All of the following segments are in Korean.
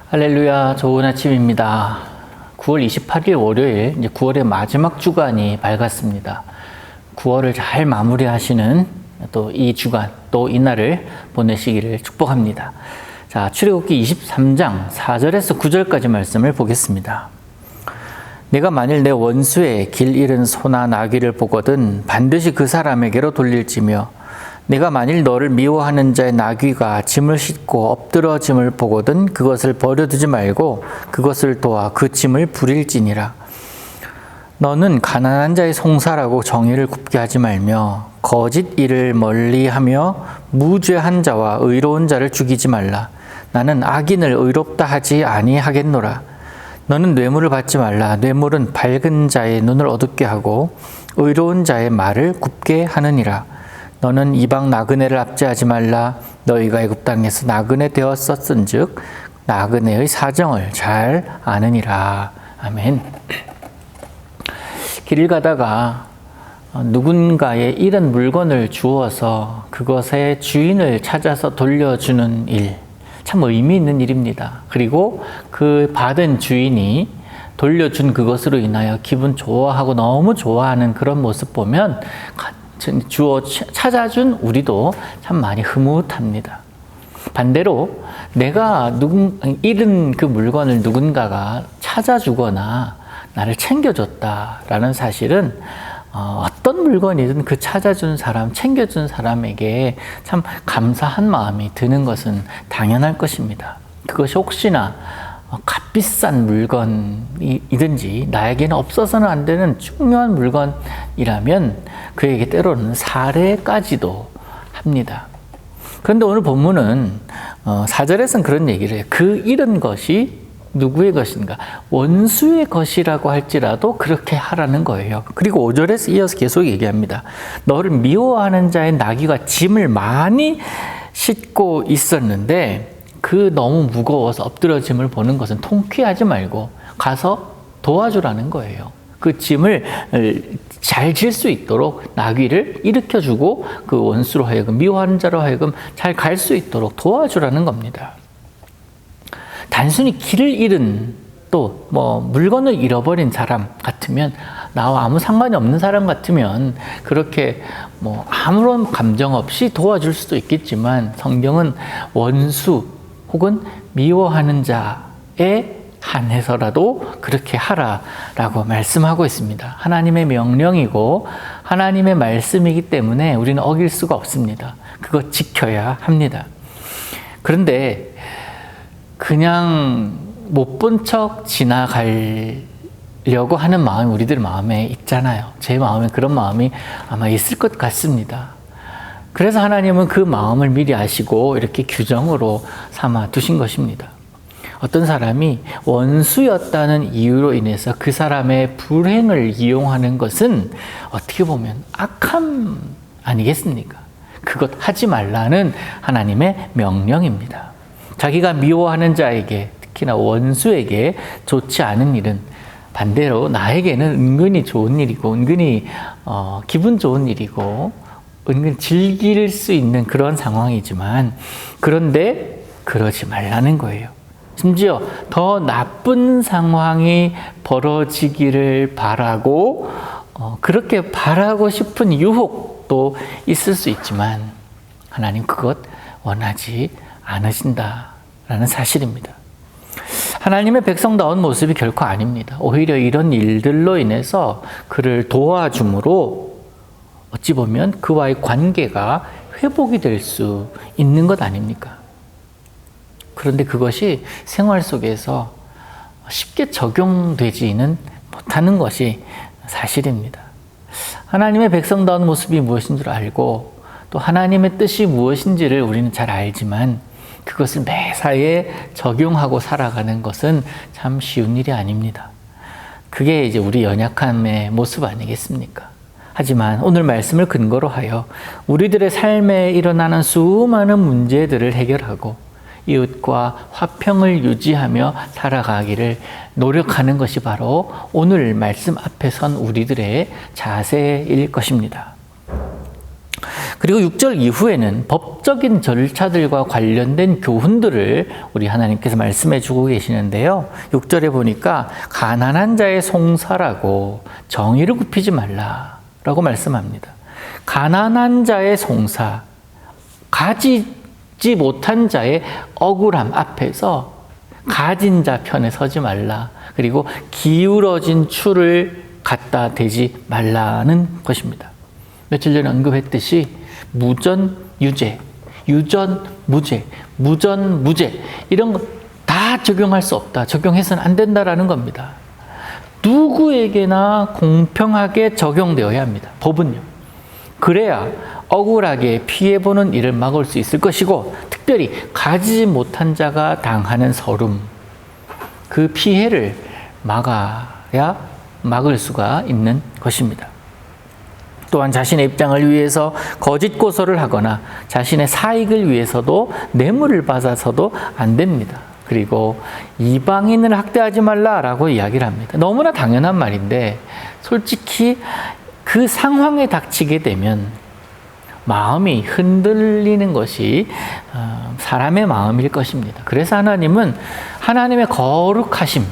할렐루야, 좋은 아침입니다. 9월 28일 월요일, 이제 9월의 마지막 주간이 밝았습니다. 9월을 잘 마무리하시는 또 이 주간, 또 이날을 보내시기를 축복합니다. 자, 출애굽기 23장 4절에서 9절까지 말씀을 보겠습니다. 내가 만일 내 원수의 길 잃은 소나 나귀를 보거든 반드시 그 사람에게로 돌릴지며 내가 만일 너를 미워하는 자의 나귀가 짐을 싣고 엎드러짐을 보거든 그것을 버려두지 말고 그것을 도와 그 짐을 부릴지니라. 너는 가난한 자의 송사라고 정의를 굽게 하지 말며 거짓 일을 멀리하며 무죄한 자와 의로운 자를 죽이지 말라. 나는 악인을 의롭다 하지 아니하겠노라. 너는 뇌물을 받지 말라. 뇌물은 밝은 자의 눈을 어둡게 하고 의로운 자의 말을 굽게 하느니라. 너는 이방 나그네를 압제하지 말라. 너희가 애굽 땅에서 나그네 되었었은즉 나그네의 사정을 잘 아느니라. 아멘. 길을 가다가 누군가의 잃은 물건을 주어서 그것의 주인을 찾아서 돌려주는 일, 참 의미 있는 일입니다. 그리고 그 받은 주인이 돌려준 그것으로 인하여 기분 좋아하고 너무 좋아하는 그런 모습 보면 찾아준 우리도 참 많이 흐뭇합니다. 반대로 내가 잃은 그 물건을 누군가가 찾아주거나 나를 챙겨줬다라는 사실은 어떤 물건이든 그 찾아준 사람, 챙겨준 사람에게 참 감사한 마음이 드는 것은 당연할 것입니다. 그것이 혹시나 값비싼 물건이든지 나에게는 없어서는 안 되는 중요한 물건이라면 그에게 때로는 살해까지도 합니다. 그런데 오늘 본문은 4절에서는 그런 얘기를 해요. 그 잃은 것이 누구의 것인가? 원수의 것이라고 할지라도 그렇게 하라는 거예요. 그리고 5절에서 이어서 계속 얘기합니다. 너를 미워하는 자의 나귀가 짐을 많이 싣고 있었는데 그 너무 무거워서 엎드러짐을 보는 것은 통쾌하지 말고 가서 도와주라는 거예요. 그 짐을 잘 질 수 있도록 나귀를 일으켜주고 그 원수로 하여금 미워하는 자로 하여금 잘 갈 수 있도록 도와주라는 겁니다. 단순히 길을 잃은 또 물건을 잃어버린 사람 같으면 나와 아무 상관이 없는 사람 같으면 그렇게 아무런 감정 없이 도와줄 수도 있겠지만 성경은 원수 혹은 미워하는 자에 한해서라도 그렇게 하라라고 말씀하고 있습니다. 하나님의 명령이고 하나님의 말씀이기 때문에 우리는 어길 수가 없습니다. 그거 지켜야 합니다. 그런데 그냥 못 본 척 지나가려고 하는 마음이 우리들 마음에 있잖아요. 제 마음에 그런 마음이 아마 있을 것 같습니다. 그래서 하나님은 그 마음을 미리 아시고 이렇게 규정으로 삼아 두신 것입니다. 어떤 사람이 원수였다는 이유로 인해서 그 사람의 불행을 이용하는 것은 어떻게 보면 악함 아니겠습니까? 그것 하지 말라는 하나님의 명령입니다. 자기가 미워하는 자에게, 특히나 원수에게 좋지 않은 일은 반대로 나에게는 은근히 좋은 일이고 은근히 기분 좋은 일이고 은근히 즐길 수 있는 그런 상황이지만 그런데 그러지 말라는 거예요. 심지어 더 나쁜 상황이 벌어지기를 바라고 그렇게 바라고 싶은 유혹도 있을 수 있지만 하나님 그것 원하지 않으신다라는 사실입니다. 하나님의 백성다운 모습이 결코 아닙니다. 오히려 이런 일들로 인해서 그를 도와줌으로 어찌 보면 그와의 관계가 회복이 될 수 있는 것 아닙니까? 그런데 그것이 생활 속에서 쉽게 적용되지는 못하는 것이 사실입니다. 하나님의 백성다운 모습이 무엇인 줄 알고 또 하나님의 뜻이 무엇인지를 우리는 잘 알지만 그것을 매사에 적용하고 살아가는 것은 참 쉬운 일이 아닙니다. 그게 이제 우리 연약함의 모습 아니겠습니까? 하지만 오늘 말씀을 근거로 하여 우리들의 삶에 일어나는 수많은 문제들을 해결하고 이웃과 화평을 유지하며 살아가기를 노력하는 것이 바로 오늘 말씀 앞에 선 우리들의 자세일 것입니다. 그리고 6절 이후에는 법적인 절차들과 관련된 교훈들을 우리 하나님께서 말씀해 주고 계시는데요. 6절에 보니까 가난한 자의 송사라고 정의를 굽히지 말라라고 말씀합니다. 가난한 자의 송사, 가지지 못한 자의 억울함 앞에서 가진 자 편에 서지 말라. 그리고 기울어진 추를 갖다 대지 말라는 것입니다. 며칠 전에 언급했듯이 무전, 유죄, 유전, 무죄, 무전, 무죄 이런 거 다 적용할 수 없다. 적용해서는 안 된다라는 겁니다. 누구에게나 공평하게 적용되어야 합니다. 법은요. 그래야 억울하게 피해보는 일을 막을 수 있을 것이고 특별히 가지지 못한 자가 당하는 서름, 그 피해를 막을 수가 있는 것입니다. 또한 자신의 입장을 위해서 거짓 고소를 하거나 자신의 사익을 위해서도 뇌물을 받아서도 안 됩니다. 그리고 이방인을 학대하지 말라라고 이야기를 합니다. 너무나 당연한 말인데 솔직히 그 상황에 닥치게 되면 마음이 흔들리는 것이 사람의 마음일 것입니다. 그래서 하나님은 하나님의 거룩하심,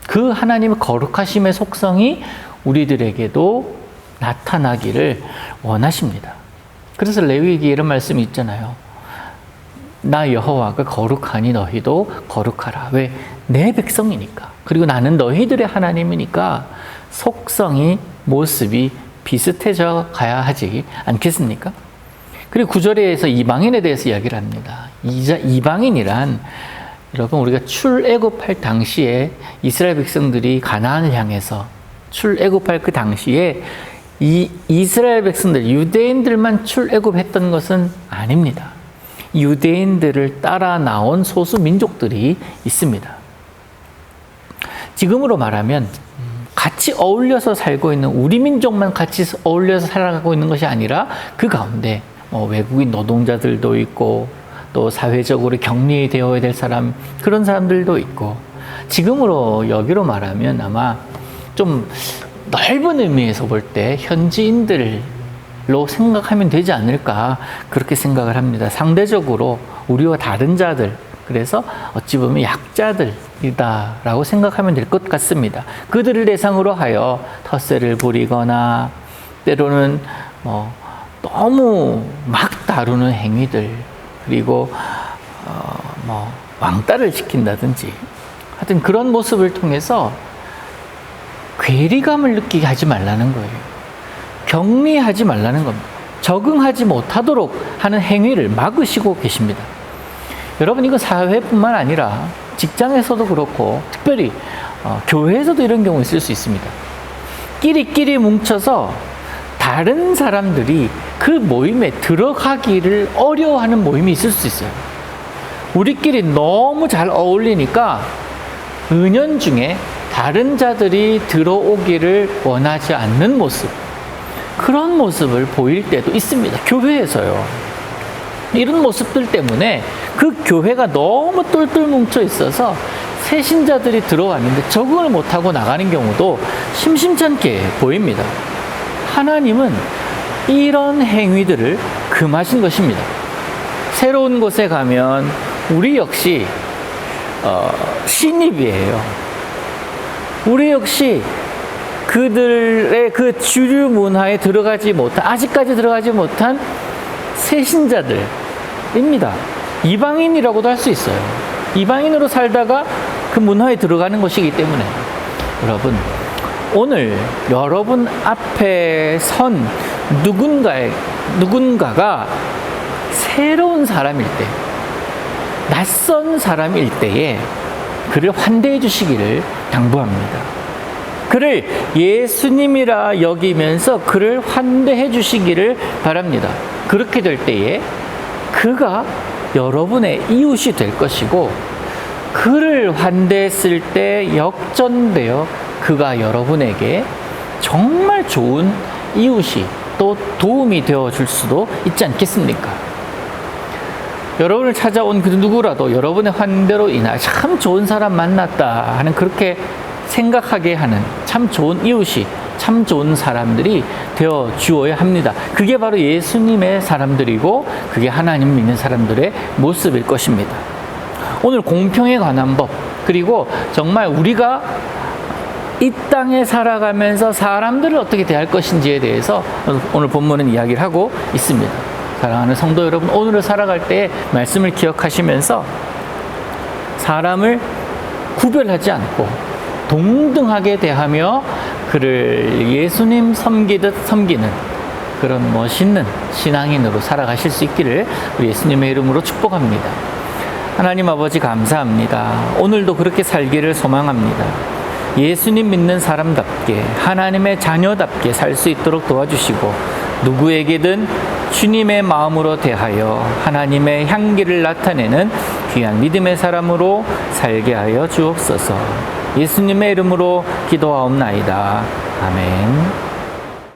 그 하나님의 거룩하심의 속성이 우리들에게도 나타나기를 원하십니다. 그래서 레위기에 이런 말씀이 있잖아요. 나 여호와가 거룩하니 너희도 거룩하라. 왜? 내 백성이니까. 그리고 나는 너희들의 하나님이니까 속성이, 모습이 비슷해져 가야 하지 않겠습니까? 그리고 9절에서 이방인에 대해서 이야기를 합니다. 이방인이란 여러분 우리가 출애굽할 당시에 이스라엘 백성들이 가나안을 향해서 출애굽할 그 당시에 이 이스라엘 백성들, 유대인들만 출애굽했던 것은 아닙니다. 유대인들을 따라 나온 소수 민족들이 있습니다. 지금으로 말하면 같이 어울려서 살고 있는 우리 민족만 같이 어울려서 살아가고 있는 것이 아니라 그 가운데 외국인 노동자들도 있고 또 사회적으로 격리되어야 될 사람, 그런 사람들도 있고 지금으로 여기로 말하면 아마 좀 넓은 의미에서 볼 때 현지인들로 생각하면 되지 않을까 그렇게 생각을 합니다. 상대적으로 우리와 다른 자들, 그래서 어찌 보면 약자들이다라고 생각하면 될 것 같습니다. 그들을 대상으로 하여 텃세를 부리거나 때로는 너무 막 다루는 행위들, 그리고 왕따를 시킨다든지 하여튼 그런 모습을 통해서 괴리감을 느끼게 하지 말라는 거예요. 격리하지 말라는 겁니다. 적응하지 못하도록 하는 행위를 막으시고 계십니다. 여러분, 이건 사회뿐만 아니라 직장에서도 그렇고 특별히 교회에서도 이런 경우 있을 수 있습니다. 끼리끼리 뭉쳐서 다른 사람들이 그 모임에 들어가기를 어려워하는 모임이 있을 수 있어요. 우리끼리 너무 잘 어울리니까 은연중에 다른 자들이 들어오기를 원하지 않는 모습, 그런 모습을 보일 때도 있습니다. 교회에서요. 이런 모습들 때문에 그 교회가 너무 똘똘 뭉쳐 있어서 새 신자들이 들어왔는데 적응을 못하고 나가는 경우도 심심찮게 보입니다. 하나님은 이런 행위들을 금하신 것입니다. 새로운 곳에 가면 우리 역시 신입이에요. 우리 역시 그들의 그 주류 문화에 아직까지 들어가지 못한 새신자들입니다. 이방인이라고도 할 수 있어요. 이방인으로 살다가 그 문화에 들어가는 것이기 때문에 여러분, 오늘 여러분 앞에 선 누군가가 새로운 사람일 때, 낯선 사람일 때에 그를 환대해 주시기를 당부합니다. 그를 예수님이라 여기면서 그를 환대해 주시기를 바랍니다. 그렇게 될 때에 그가 여러분의 이웃이 될 것이고, 그를 환대했을 때 역전되어 그가 여러분에게 정말 좋은 이웃이 또 도움이 되어 줄 수도 있지 않겠습니까? 여러분을 찾아온 그 누구라도 여러분의 환대로 인하여 참 좋은 사람 만났다 하는, 그렇게 생각하게 하는 참 좋은 이웃이 참 좋은 사람들이 되어 주어야 합니다. 그게 바로 예수님의 사람들이고 그게 하나님 믿는 사람들의 모습일 것입니다. 오늘 공평에 관한 법, 그리고 정말 우리가 이 땅에 살아가면서 사람들을 어떻게 대할 것인지에 대해서 오늘 본문은 이야기를 하고 있습니다. 사랑하는 성도 여러분, 오늘을 살아갈 때 말씀을 기억하시면서 사람을 구별하지 않고 동등하게 대하며 그를 예수님 섬기듯 섬기는 그런 멋있는 신앙인으로 살아가실 수 있기를 우리 예수님의 이름으로 축복합니다. 하나님 아버지 감사합니다. 오늘도 그렇게 살기를 소망합니다. 예수님 믿는 사람답게 하나님의 자녀답게 살 수 있도록 도와주시고 누구에게든 주님의 마음으로 대하여 하나님의 향기를 나타내는 귀한 믿음의 사람으로 살게 하여 주옵소서. 예수님의 이름으로 기도하옵나이다. 아멘.